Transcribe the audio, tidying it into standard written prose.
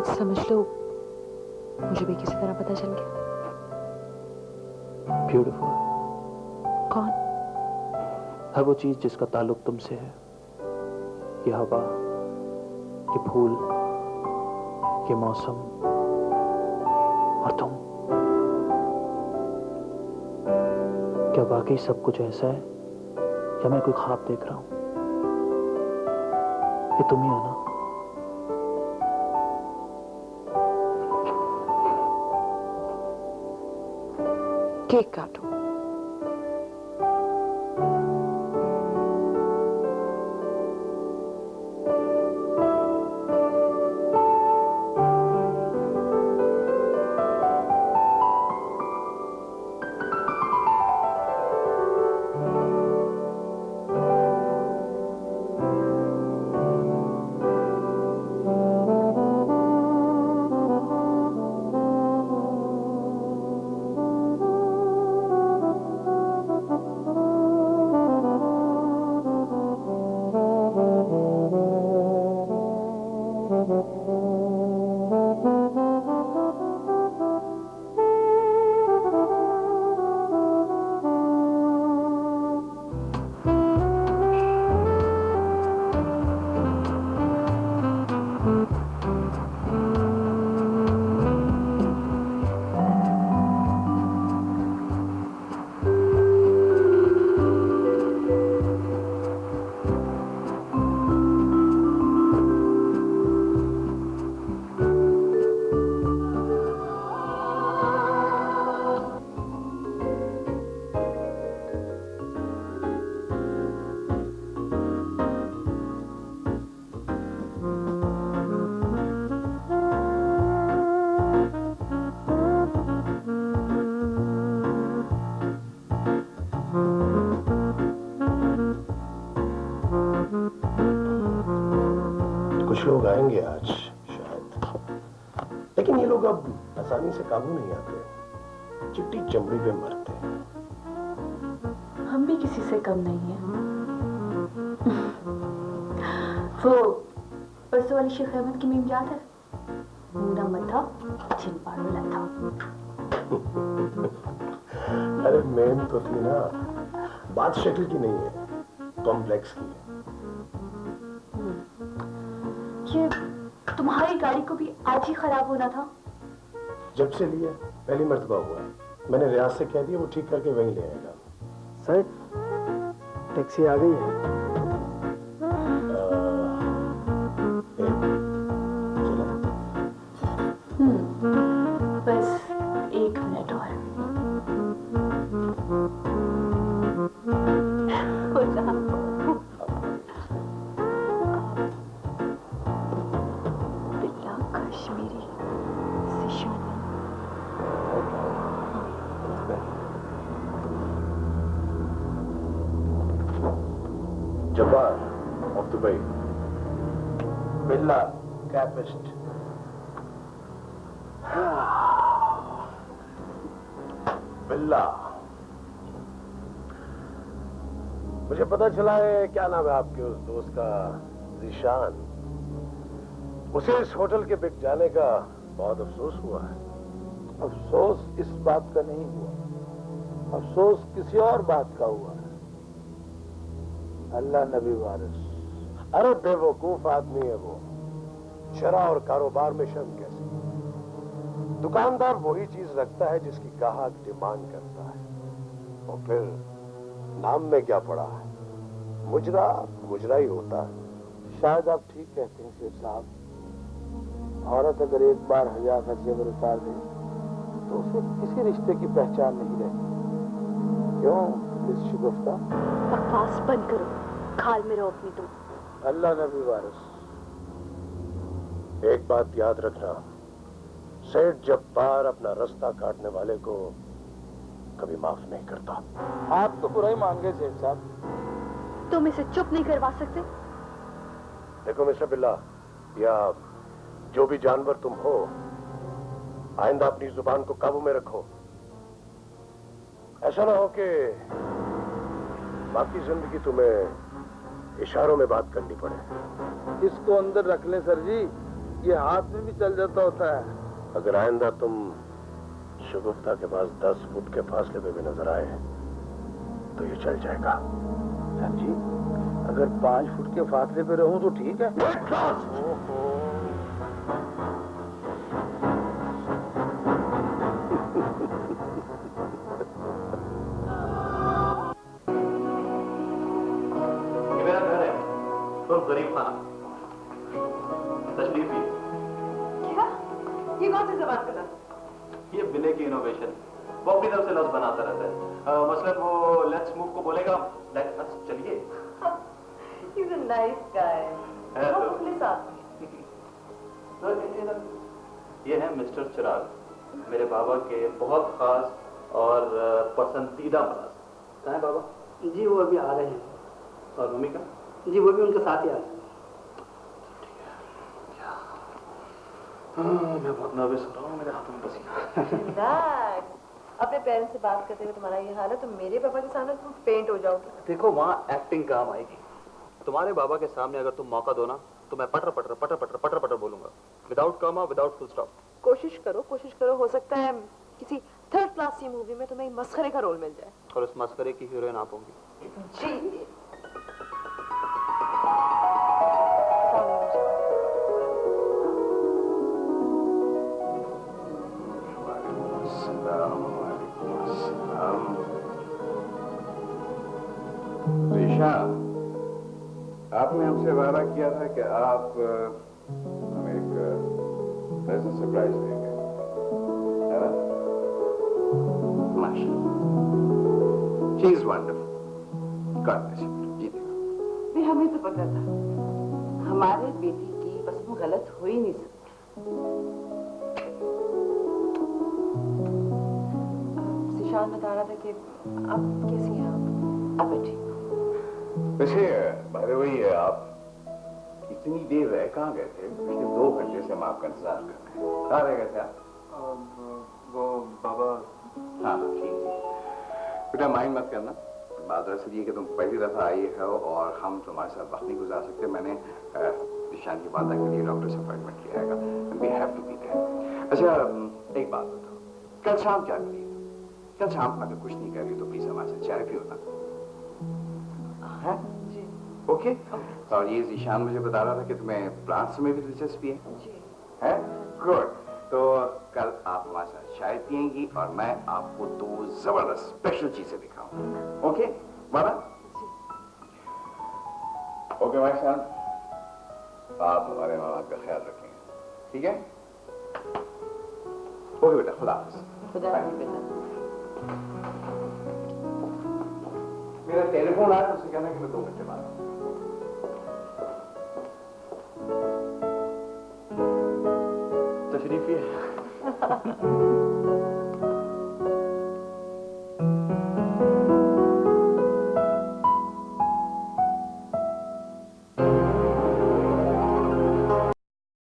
समझ लो मुझे भी किसी तरह पता चल गया। ब्यूटीफुल। कौन? हर वो चीज जिसका ताल्लुक तुमसे है, ये हवा, ये फूल, ये मौसम और तुम। क्या वाकई सब कुछ ऐसा है या मैं कोई ख्वाब देख रहा हूं? ये तुम ही हो ना? केक काटो। कुछ लोग आएंगे आज शायद, लेकिन ये लोग अब आसानी से काबू नहीं आते, चिट्टी चमड़ी पे मरते हैं। हम भी किसी से कम नहीं हैं। वो परसों वाली शेख अहमद की मीम याद है? मुंडा मथा चिन पाड़ो लथा। अरे मेम तो थी ना, बात शक्ल की नहीं है, कॉम्प्लेक्स की है। ये तुम्हारी गाड़ी को भी आज ही खराब होना था। जब से लिया पहली मर्तबा हुआ है। मैंने रियाज से कह दिया वो ठीक करके वहीं ले आएगा। सर टैक्सी आ गई है। बस 1 मिनट और। बिल्ला कश्मीरी सिशानी। जब्बार ऑफ दुबई, बिल्ला कैपिस्ट। बिल्ला, मुझे पता चला है, क्या नाम है आपके उस दोस्त का, ज़ीशान। उसे इस होटल के बिक जाने का बहुत अफसोस हुआ है। अफसोस इस बात का नहीं हुआ, अफसोस किसी और बात का हुआ है। अल्लाह नबी वारिस। अरे बेवकूफ आदमी है वो, शरा और कारोबार में शर्म कैसी। दुकानदार वही चीज रखता है जिसकी ग्राहक डिमांड करता है, और फिर नाम में क्या पड़ा है, मुजरा मुजरा ही होता है। शायद आप ठीक कहते हैं शेख साहब। औरत अगर एक बार हया का जेवर उतार दे तो उसे किसी रिश्ते की पहचान नहीं रहती। क्यों मिस शुगुफ्ता? बकवास बंद करो, खाल में रहो अपनी तुम। अल्लाह नबी वारिस। एक बात याद रखना, सेठ जब्बार अपना रास्ता काटने वाले को कभी माफ नहीं करता। आप तो बुरा ही मान गए सेठ साहब। तुम इसे चुप नहीं करवा सकते? देखो मिस्टर बिल्ला, या जो भी जानवर तुम हो, आइंदा अपनी जुबान को काबू में रखो। ऐसा ना हो कि बाकी जिंदगी तुम्हें इशारों में बात करनी पड़े। इसको अंदर रख ले सर जी, ये हाथ में भी चल जाता होता है। अगर आइंदा तुम शगुफ्ता के पास 10 फुट के फासले पे भी नजर आए तो ये चल जाएगा। जी, अगर 5 फुट के फासले पे रहूं तो ठीक है। मेरा घर है तो गरीब खाना तशरीफ। क्या? ये कौन सी जबान का लफ्ज़? ये विनय की इनोवेशन, वो अपनी तरफ से लफ्ज बनाता रहता है। मसलन वो लेट्स मूव को बोलेगा लेट्स अस चलिए। He's a nice guy. है तो। बहुत खुले साथ में। तो ये है मिस्टर चिराग, मेरे बाबा के बहुत खास और पसंदीदा मनाज। कहाँ है बाबा? जी वो अभी आ रहे हैं। और मम्मी का? जी वो भी उनके साथ ही आ रहे हैं। मैं बहुत नर्वस हो रहा हूँ, मेरे हाथों में पसीना। Relax. अपने पेरेंट्स से बात करते हुए तुम्हारा ये हाल है तो मेरे पापा के सामने तुम फेंट हो जाओगे। देखो वहाँ एक्टिंग काम आएगी। तुम्हारे बाबा के सामने अगर तुम मौका दो ना तो मैं पटर पटर पटर पटर पटर पटर बोलूंगा, without comma, without full stop. कोशिश करो, हो सकता है किसी थर्ड क्लास की मूवी में तुम्हें मस्खरे का रोल मिल जाए। और उस मस्करे की हीरोइन आप होंगी। जी। ज़ीशान, आपने हमसे वादा किया था कि आप हमें एक प्रेजेंट सरप्राइज देंगे, है ना? माशाल्लाह, she is wonderful, God bless you. जी देखो, भी हमें तो पता था हमारे बेटी की पसंद गलत हो ही नहीं सकती। ज़ीशान बता रहा था कि आप कैसी हैं? आप बैठिए। वैसे बाय द वे, आप इतनी देर रह कहाँ गए थे? पिछले 2 घंटे से हम आपका इंतजार कर रहे हैं। कहाँ रह गए थे आप? वो बाबा। हाँ ठीक है बेटा, माइंड मत करना। बात दरअसल ये कि तुम पहली दफा आई हो और हम तुम्हारे साथ वक्त नहीं गुजार सकते। मैंने ज़ीशान की वादा के लिए डॉक्टर से अपॉइंटमेंट लिया है। We have to be there. अच्छा एक बात बताओ, कल शाम क्या करिए? कल शाम अगर कुछ नहीं कर रही तो प्लीज हमारे साथ चाय पियो ना। है जी। ओके। और ये ज़ीशान मुझे बता रहा था कि तुम्हें प्लांट्स में भी दिलचस्पी है। जी। है? गुड। तो कल आप हमारे साथ चाय पियेंगी और मैं आपको 2 जबरदस्त स्पेशल चीजें दिखाऊंगा। ओके वादा? ओके भाई साहब, आप हमारे माँ बाप का ख्याल रखेंगे, ठीक है? ओके बेटा, खुदा हाफिज़। खुदा हाफिज़ बेटा। मेरा टेलीफोन आया तो उससे कहना कि मैं 2 घंटे बाद आऊँ। तशरीफ है।